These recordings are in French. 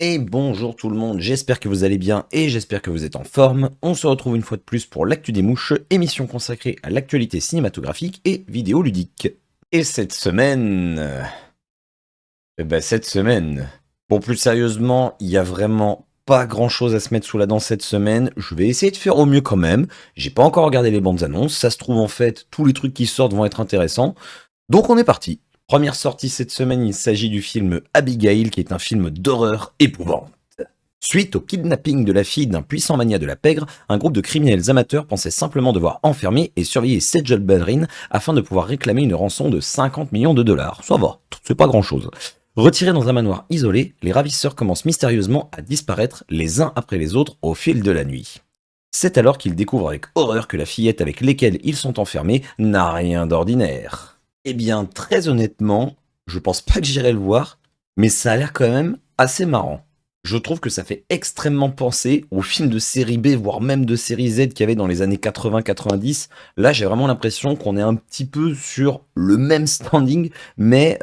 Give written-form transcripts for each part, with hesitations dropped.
Et bonjour tout le monde, j'espère que vous allez bien et j'espère que vous êtes en forme. On se retrouve une fois de plus pour l'Actu des Mouches, émission consacrée à l'actualité cinématographique et vidéoludique. Et cette semaine... cette semaine... Bon, plus sérieusement, il y a vraiment pas grand chose à se mettre sous la dent cette semaine. Je vais essayer de faire au mieux quand même. J'ai pas encore regardé les bandes annonces. Ça se trouve en fait, tous les trucs qui sortent vont être intéressants. Donc on est parti. Première sortie cette semaine, il s'agit du film Abigail, qui est un film d'horreur épouvante. Suite au kidnapping de la fille d'un puissant mania de la pègre, un groupe de criminels amateurs pensait simplement devoir enfermer et surveiller Sejal Badrin afin de pouvoir réclamer une rançon de 50 millions de dollars. Ça va, c'est pas grand chose. Retirés dans un manoir isolé, les ravisseurs commencent mystérieusement à disparaître les uns après les autres au fil de la nuit. C'est alors qu'ils découvrent avec horreur que la fillette avec laquelle ils sont enfermés n'a rien d'ordinaire. Eh bien, très honnêtement, je pense pas que j'irai le voir, mais ça a l'air quand même assez marrant. Je trouve que ça fait extrêmement penser aux films de série B, voire même de série Z qu'il y avait dans les années 80-90. Là, j'ai vraiment l'impression qu'on est un petit peu sur le même standing, mais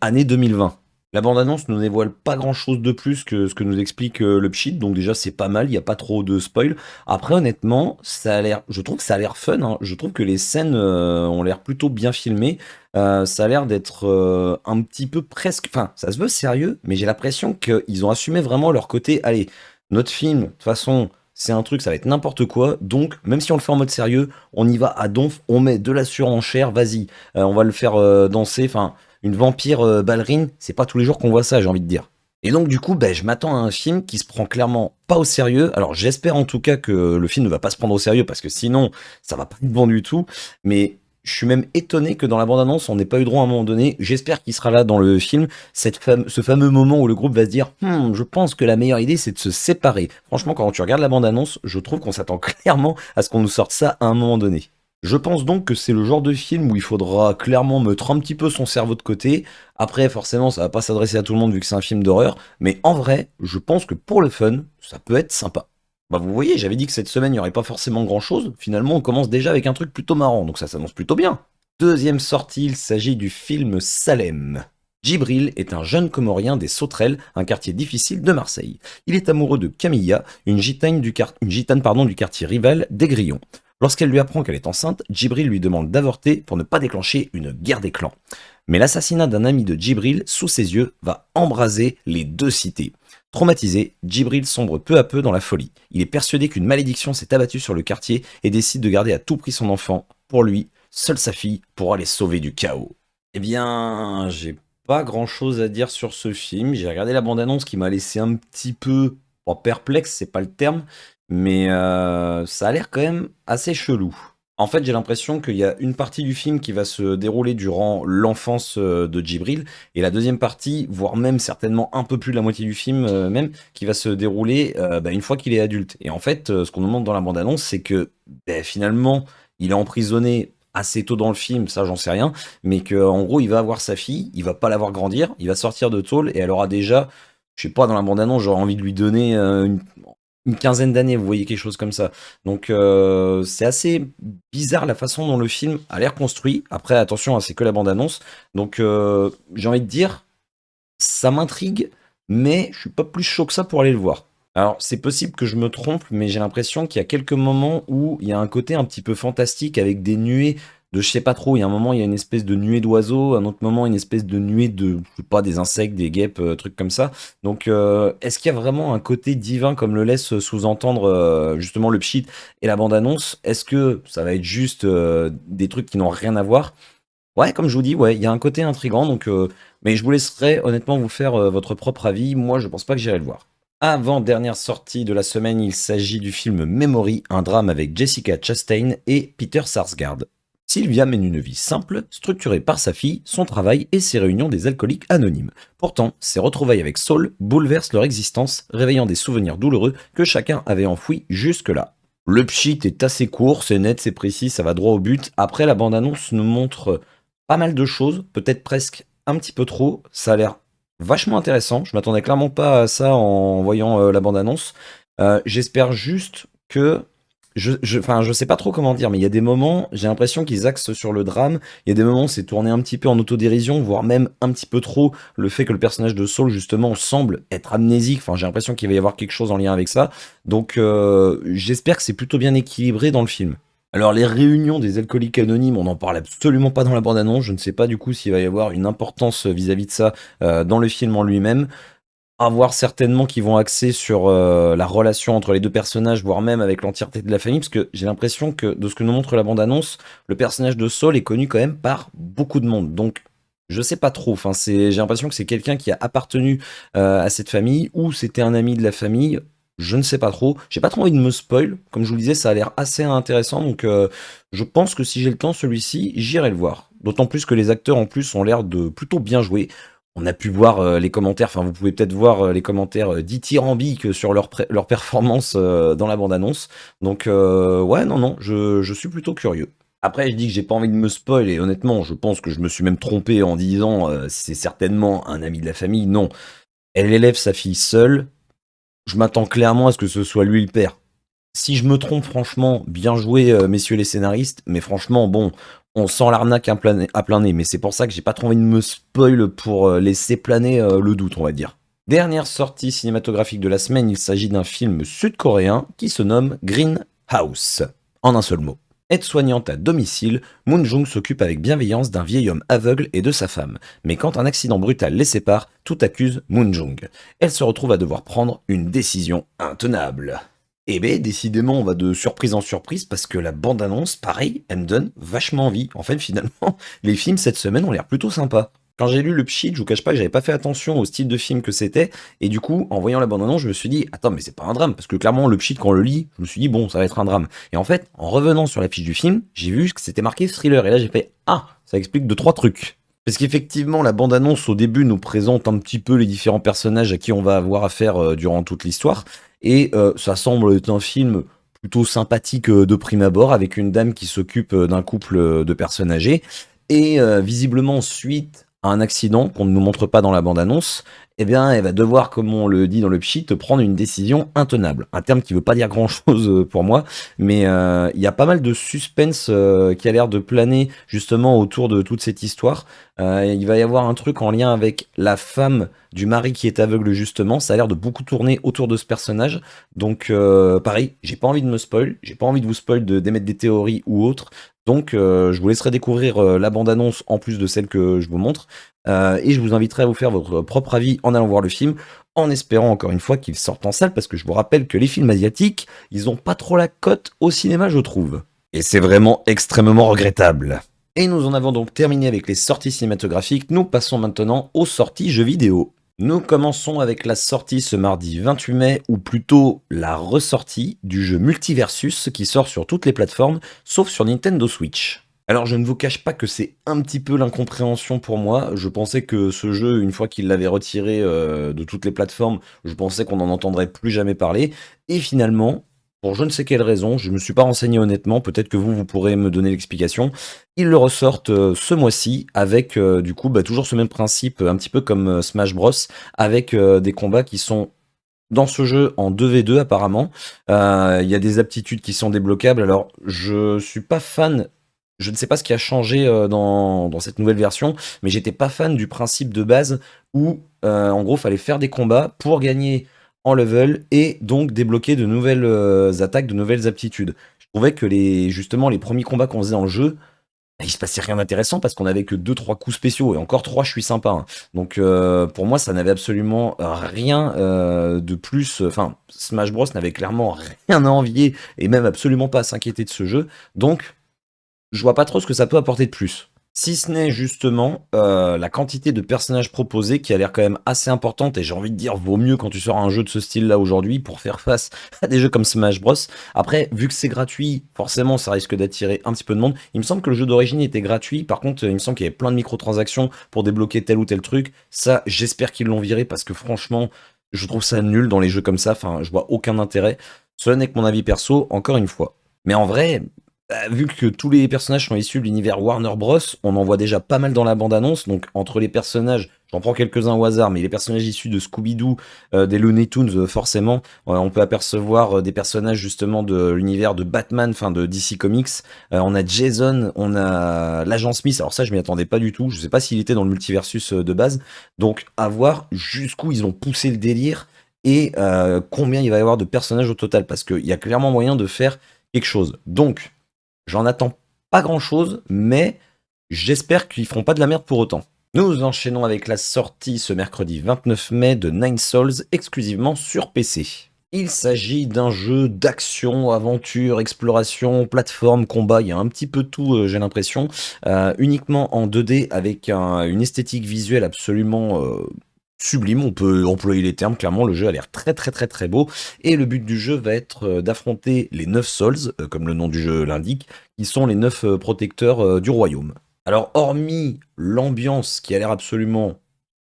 année 2020. La bande-annonce ne dévoile pas grand-chose de plus que ce que nous explique le pchit, donc déjà c'est pas mal, il n'y a pas trop de spoil. Après honnêtement, ça a l'air, je trouve que ça a l'air fun, hein. Je trouve que les scènes ont l'air plutôt bien filmées. Ça a l'air d'être un petit peu presque, enfin ça se veut sérieux, mais j'ai l'impression qu'ils ont assumé vraiment leur côté, allez, notre film, de toute façon, c'est un truc, ça va être n'importe quoi, donc même si on le fait en mode sérieux, on y va à donf, on met de la surenchère, vas-y, on va le faire danser, enfin une vampire ballerine, c'est pas tous les jours qu'on voit ça, j'ai envie de dire. Et donc du coup, ben, je m'attends à un film qui se prend clairement pas au sérieux. Alors j'espère en tout cas que le film ne va pas se prendre au sérieux parce que sinon ça va pas être bon du tout. Mais je suis même étonné que dans la bande-annonce on n'ait pas eu droit à un moment donné. J'espère qu'il sera là dans le film, ce fameux moment où le groupe va se dire je pense que la meilleure idée c'est de se séparer. Franchement, quand tu regardes la bande-annonce, je trouve qu'on s'attend clairement à ce qu'on nous sorte ça à un moment donné. Je pense donc que c'est le genre de film où il faudra clairement mettre un petit peu son cerveau de côté. Après, forcément, ça va pas s'adresser à tout le monde vu que c'est un film d'horreur, mais en vrai, je pense que pour le fun, ça peut être sympa. Bah vous voyez, j'avais dit que cette semaine il n'y aurait pas forcément grand chose. Finalement, on commence déjà avec un truc plutôt marrant, donc ça s'annonce plutôt bien. Deuxième sortie, il s'agit du film Salem. Djibril est un jeune Comorien des Sauterelles, un quartier difficile de Marseille. Il est amoureux de Camilla, une gitane du quartier rival des Grillons. Lorsqu'elle lui apprend qu'elle est enceinte, Djibril lui demande d'avorter pour ne pas déclencher une guerre des clans. Mais l'assassinat d'un ami de Djibril, sous ses yeux, va embraser les deux cités. Traumatisé, Djibril sombre peu à peu dans la folie. Il est persuadé qu'une malédiction s'est abattue sur le quartier et décide de garder à tout prix son enfant. Pour lui, seule sa fille pourra les sauver du chaos. Eh bien, j'ai pas grand chose à dire sur ce film. J'ai regardé la bande-annonce qui m'a laissé un petit peu, pas perplexe, c'est pas le terme, mais ça a l'air quand même assez chelou. En fait, j'ai l'impression qu'il y a une partie du film qui va se dérouler durant l'enfance de Djibril, et la deuxième partie, voire même certainement un peu plus de la moitié du film même, qui va se dérouler une fois qu'il est adulte. Et en fait, ce qu'on nous montre dans la bande-annonce, c'est que finalement, il est emprisonné assez tôt dans le film, ça j'en sais rien, mais que en gros, il va avoir sa fille, il va pas la voir grandir, il va sortir de tôle, et elle aura déjà, je sais pas, dans la bande-annonce, j'aurais envie de lui donner une quinzaine d'années, vous voyez, quelque chose comme ça. Donc c'est assez bizarre la façon dont le film a l'air construit. Après, attention, hein, c'est que la bande-annonce. Donc j'ai envie de dire, ça m'intrigue, mais je suis pas plus chaud que ça pour aller le voir. Alors, c'est possible que je me trompe, mais j'ai l'impression qu'il y a quelques moments où il y a un côté un petit peu fantastique avec des nuées de je sais pas trop. Il y a un moment, il y a une espèce de nuée d'oiseaux, un autre moment, une espèce de nuée de, je sais pas, des insectes, des guêpes, trucs comme ça. Donc, est-ce qu'il y a vraiment un côté divin comme le laisse sous-entendre justement le pchit et la bande-annonce? Est-ce que ça va être juste des trucs qui n'ont rien à voir? Ouais, comme je vous dis, ouais, il y a un côté intriguant, donc, mais je vous laisserai honnêtement vous faire votre propre avis. Moi, je pense pas que j'irai le voir. Avant-dernière sortie de la semaine, il s'agit du film Memory, un drame avec Jessica Chastain et Peter Sarsgaard. Sylvia mène une vie simple, structurée par sa fille, son travail et ses réunions des alcooliques anonymes. Pourtant, ses retrouvailles avec Saul bouleversent leur existence, réveillant des souvenirs douloureux que chacun avait enfouis jusque-là. Le pchit est assez court, c'est net, c'est précis, ça va droit au but. Après, la bande-annonce nous montre pas mal de choses, peut-être presque un petit peu trop. Ça a l'air vachement intéressant. Je m'attendais clairement pas à ça en voyant la bande-annonce. J'espère juste que enfin, je sais pas trop comment dire, mais il y a des moments, j'ai l'impression qu'ils axent sur le drame. Il y a des moments, c'est tourné un petit peu en autodérision, voire même un petit peu trop. Le fait que le personnage de Saul, justement, semble être amnésique. Enfin, j'ai l'impression qu'il va y avoir quelque chose en lien avec ça. Donc, j'espère que c'est plutôt bien équilibré dans le film. Alors, les réunions des alcooliques anonymes, on n'en parle absolument pas dans la bande-annonce. Je ne sais pas du coup s'il va y avoir une importance vis-à-vis de ça dans le film en lui-même. À voir certainement qu'ils vont axer sur la relation entre les deux personnages, voire même avec l'entièreté de la famille, parce que j'ai l'impression que de ce que nous montre la bande-annonce, le personnage de Saul est connu quand même par beaucoup de monde. Donc, je sais pas trop. Enfin, j'ai l'impression que c'est quelqu'un qui a appartenu à cette famille ou c'était un ami de la famille. Je ne sais pas trop. J'ai pas trop envie de me spoil. Comme je vous le disais, ça a l'air assez intéressant. Donc, je pense que si j'ai le temps, celui-ci, j'irai le voir. D'autant plus que les acteurs en plus ont l'air de plutôt bien jouer. On a pu voir les commentaires, enfin vous pouvez peut-être voir les commentaires dithyrambiques sur leur performance dans la bande-annonce. Donc ouais, non, non, je suis plutôt curieux. Après, je dis que j'ai pas envie de me spoil, et honnêtement, je pense que je me suis même trompé en disant c'est certainement un ami de la famille. Non, elle élève sa fille seule, je m'attends clairement à ce que ce soit lui le père. Si je me trompe, franchement, bien joué, messieurs les scénaristes, mais franchement, bon, on sent l'arnaque à plein nez, mais c'est pour ça que j'ai pas trop envie de me spoil pour laisser planer le doute, on va dire. Dernière sortie cinématographique de la semaine, il s'agit d'un film sud-coréen qui se nomme Greenhouse. En un seul mot. Aide-soignante à domicile, Moon Jung s'occupe avec bienveillance d'un vieil homme aveugle et de sa femme. Mais quand un accident brutal les sépare, tout accuse Moon Jung. Elle se retrouve à devoir prendre une décision intenable. Eh ben, décidément, on va de surprise en surprise parce que la bande-annonce, pareil, elle me donne vachement envie. En fait, finalement, les films cette semaine ont l'air plutôt sympas. Quand j'ai lu le pitch, je vous cache pas que j'avais pas fait attention au style de film que c'était, et du coup, en voyant la bande-annonce, je me suis dit, attends, mais c'est pas un drame, parce que clairement, le pitch, quand on le lit, je me suis dit, bon, ça va être un drame. Et en fait, en revenant sur la fiche du film, j'ai vu que c'était marqué thriller, et là, j'ai fait, ah, ça explique deux, trois trucs. Parce qu'effectivement, la bande-annonce au début nous présente un petit peu les différents personnages à qui on va avoir affaire durant toute l'histoire. Et ça semble être un film plutôt sympathique de prime abord, avec une dame qui s'occupe d'un couple de personnes âgées. Et visiblement, suite à un accident qu'on ne nous montre pas dans la bande-annonce, eh bien, elle va devoir, comme on le dit dans le pchit, prendre une décision intenable. Un terme qui veut pas dire grand-chose pour moi, mais il y a pas mal de suspense qui a l'air de planer justement autour de toute cette histoire. Il va y avoir un truc en lien avec la femme du mari qui est aveugle justement. Ça a l'air de beaucoup tourner autour de ce personnage. Donc pareil, j'ai pas envie de me spoil, j'ai pas envie de vous spoil, d'émettre des théories ou autres. Donc je vous laisserai découvrir la bande-annonce en plus de celle que je vous montre. Et je vous inviterai à vous faire votre propre avis en allant voir le film, en espérant encore une fois qu'il sorte en salle, parce que je vous rappelle que les films asiatiques, ils ont pas trop la cote au cinéma, je trouve. Et c'est vraiment extrêmement regrettable. Et nous en avons donc terminé avec les sorties cinématographiques, nous passons maintenant aux sorties jeux vidéo. Nous commençons avec la sortie ce mardi 28 mai, ou plutôt la ressortie du jeu Multiversus qui sort sur toutes les plateformes, sauf sur Nintendo Switch. Alors je ne vous cache pas que c'est un petit peu l'incompréhension pour moi. Je pensais que ce jeu, une fois qu'il l'avait retiré de toutes les plateformes, je pensais qu'on n'en entendrait plus jamais parler. Et finalement, pour je ne sais quelle raison, je ne me suis pas renseigné honnêtement, peut-être que vous pourrez me donner l'explication. Ils le ressortent ce mois-ci avec du coup toujours ce même principe, un petit peu comme Smash Bros, avec des combats qui sont dans ce jeu en 2v2 apparemment. Il y a des aptitudes qui sont débloquables. Alors je suis pas fan. Je ne sais pas ce qui a changé dans cette nouvelle version, mais j'étais pas fan du principe de base où, en gros, fallait faire des combats pour gagner en level et donc débloquer de nouvelles attaques, de nouvelles aptitudes. Je trouvais que justement, les premiers combats qu'on faisait dans le jeu, bah, il se passait rien d'intéressant parce qu'on avait que deux trois coups spéciaux, et encore 3 je suis sympa, hein. Donc pour moi, ça n'avait absolument rien de plus. Enfin, Smash Bros n'avait clairement rien à envier et même absolument pas à s'inquiéter de ce jeu. Donc je vois pas trop ce que ça peut apporter de plus. Si ce n'est justement la quantité de personnages proposés qui a l'air quand même assez importante, et j'ai envie de dire vaut mieux quand tu sors un jeu de ce style-là aujourd'hui pour faire face à des jeux comme Smash Bros. Après, vu que c'est gratuit, forcément ça risque d'attirer un petit peu de monde. Il me semble que le jeu d'origine était gratuit, par contre il me semble qu'il y avait plein de microtransactions pour débloquer tel ou tel truc. Ça, j'espère qu'ils l'ont viré parce que franchement, je trouve ça nul dans les jeux comme ça, enfin je vois aucun intérêt. Cela n'est que mon avis perso, encore une fois. Mais en vrai, Vu que tous les personnages sont issus de l'univers Warner Bros, on en voit déjà pas mal dans la bande-annonce. Donc entre les personnages, j'en prends quelques-uns au hasard, mais les personnages issus de Scooby-Doo, des Looney Tunes, forcément, on peut apercevoir des personnages justement de l'univers de Batman, enfin de DC Comics. On a Jason, on a l'agent Smith. Alors ça, je m'y attendais pas du tout. Je sais pas s'il était dans le multiversus de base. Donc à voir jusqu'où ils ont poussé le délire et combien il va y avoir de personnages au total, parce qu'il y a clairement moyen de faire quelque chose. Donc j'en attends pas grand-chose, mais j'espère qu'ils feront pas de la merde pour autant. Nous enchaînons avec la sortie ce mercredi 29 mai de Nine Souls exclusivement sur PC. Il s'agit d'un jeu d'action, aventure, exploration, plateforme, combat, il y a un petit peu tout, j'ai l'impression, uniquement en 2D avec une esthétique visuelle absolument sublime, on peut employer les termes, clairement le jeu a l'air très très très très beau, et le but du jeu va être d'affronter les 9 Souls, comme le nom du jeu l'indique, qui sont les 9 protecteurs du royaume. Alors hormis l'ambiance qui a l'air absolument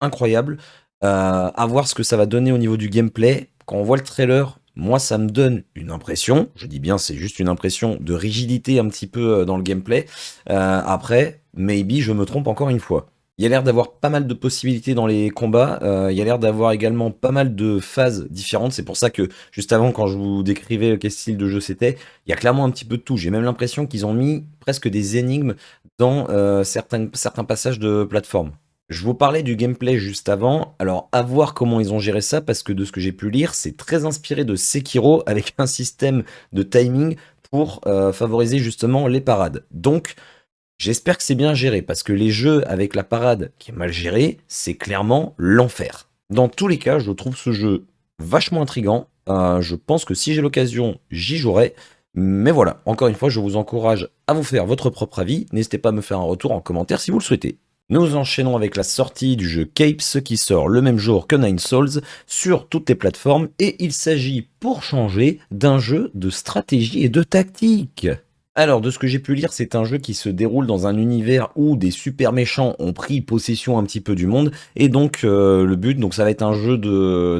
incroyable, à voir ce que ça va donner au niveau du gameplay, quand on voit le trailer, moi ça me donne une impression, je dis bien c'est juste une impression de rigidité un petit peu dans le gameplay, après, maybe je me trompe encore une fois. Il y a l'air d'avoir pas mal de possibilités dans les combats, il y a l'air d'avoir également pas mal de phases différentes, c'est pour ça que juste avant quand je vous décrivais quel style de jeu c'était, il y a clairement un petit peu de tout, j'ai même l'impression qu'ils ont mis presque des énigmes dans certains passages de plateforme. Je vous parlais du gameplay juste avant, alors à voir comment ils ont géré ça, parce que de ce que j'ai pu lire, c'est très inspiré de Sekiro avec un système de timing pour favoriser justement les parades. Donc j'espère que c'est bien géré, parce que les jeux avec la parade qui est mal gérée, c'est clairement l'enfer. Dans tous les cas, je trouve ce jeu vachement intriguant. Je pense que si j'ai l'occasion, j'y jouerai. Mais voilà, encore une fois, je vous encourage à vous faire votre propre avis. N'hésitez pas à me faire un retour en commentaire si vous le souhaitez. Nous enchaînons avec la sortie du jeu Capes qui sort le même jour que Nine Souls sur toutes les plateformes, et il s'agit pour changer d'un jeu de stratégie et de tactique. Alors, de ce que j'ai pu lire, c'est un jeu qui se déroule dans un univers où des super méchants ont pris possession un petit peu du monde, et donc le but, donc ça va être un jeu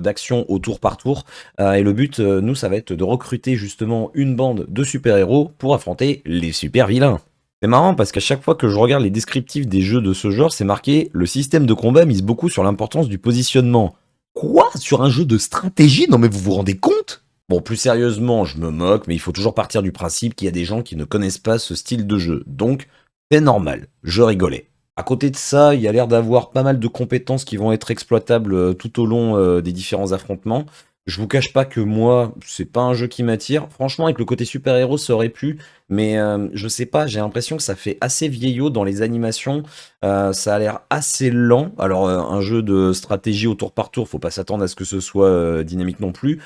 d'action au tour par tour, et le but, nous, ça va être de recruter justement une bande de super-héros pour affronter les super-vilains. C'est marrant parce qu'à chaque fois que je regarde les descriptifs des jeux de ce genre, c'est marqué le système de combat mise beaucoup sur l'importance du positionnement. Quoi? Sur un jeu de stratégie? Non mais vous vous rendez compte? Bon, plus sérieusement, je me moque, mais il faut toujours partir du principe qu'il y a des gens qui ne connaissent pas ce style de jeu. Donc, c'est normal, je rigolais. À côté de ça, il y a l'air d'avoir pas mal de compétences qui vont être exploitables tout au long des différents affrontements. Je vous cache pas que moi, c'est pas un jeu qui m'attire. Franchement, avec le côté super-héros, ça aurait pu, mais je sais pas, j'ai l'impression que ça fait assez vieillot dans les animations. Ça a l'air assez lent. Alors, un jeu de stratégie au tour par tour, faut pas s'attendre à ce que ce soit dynamique non plus.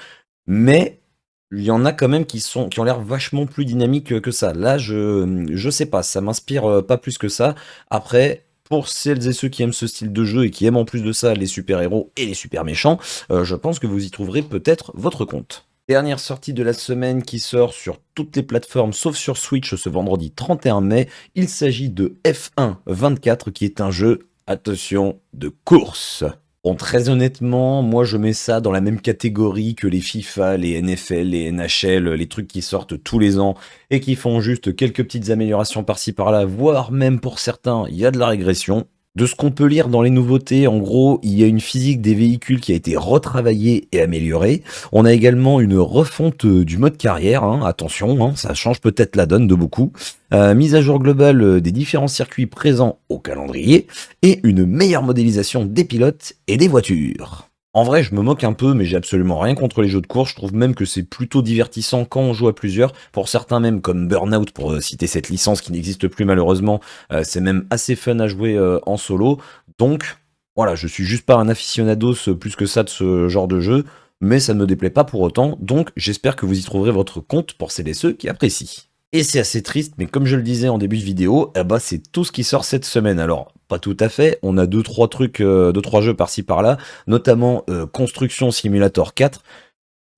Mais il y en a quand même qui ont l'air vachement plus dynamiques que ça. Là, je sais pas, ça m'inspire pas plus que ça. Après, pour celles et ceux qui aiment ce style de jeu et qui aiment en plus de ça les super-héros et les super méchants, je pense que vous y trouverez peut-être votre compte. Dernière sortie de la semaine qui sort sur toutes les plateformes sauf sur Switch ce vendredi 31 mai, il s'agit de F1 24 qui est un jeu, attention, de course. Bon, très honnêtement, moi je mets ça dans la même catégorie que les FIFA, les NFL, les NHL, les trucs qui sortent tous les ans et qui font juste quelques petites améliorations par-ci par-là, voire même pour certains, il y a de la régression. De ce qu'on peut lire dans les nouveautés, en gros, il y a une physique des véhicules qui a été retravaillée et améliorée. On a également une refonte du mode carrière, hein, attention, hein, ça change peut-être la donne de beaucoup. Mise à jour globale des différents circuits présents au calendrier et une meilleure modélisation des pilotes et des voitures. En vrai, je me moque un peu, mais j'ai absolument rien contre les jeux de course. Je trouve même que c'est plutôt divertissant quand on joue à plusieurs. Pour certains même, comme Burnout, pour citer cette licence qui n'existe plus malheureusement, c'est même assez fun à jouer en solo. Donc, voilà, je suis juste pas un aficionados plus que ça de ce genre de jeu, mais ça ne me déplaît pas pour autant. Donc, j'espère que vous y trouverez votre compte pour celles et ceux qui apprécient. Et c'est assez triste, mais comme je le disais en début de vidéo, eh bah c'est tout ce qui sort cette semaine. Alors, pas tout à fait, on a deux trois trucs, 2-3 jeux par-ci par-là, notamment Construction Simulator 4.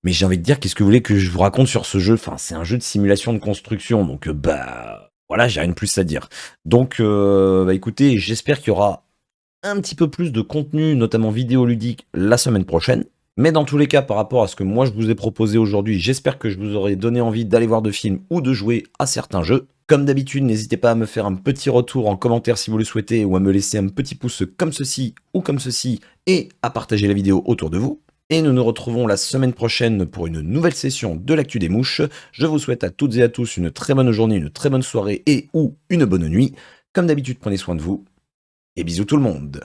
Mais j'ai envie de dire, qu'est-ce que vous voulez que je vous raconte sur ce jeu? Enfin, c'est un jeu de simulation de construction, donc bah voilà, j'ai rien de plus à dire. Donc, bah écoutez, j'espère qu'il y aura un petit peu plus de contenu, notamment vidéoludique, la semaine prochaine. Mais dans tous les cas, par rapport à ce que moi je vous ai proposé aujourd'hui, j'espère que je vous aurai donné envie d'aller voir de films ou de jouer à certains jeux. Comme d'habitude, n'hésitez pas à me faire un petit retour en commentaire si vous le souhaitez ou à me laisser un petit pouce comme ceci ou comme ceci et à partager la vidéo autour de vous. Et nous nous retrouvons la semaine prochaine pour une nouvelle session de l'actu des mouches. Je vous souhaite à toutes et à tous une très bonne journée, une très bonne soirée et ou une bonne nuit. Comme d'habitude, prenez soin de vous et bisous tout le monde.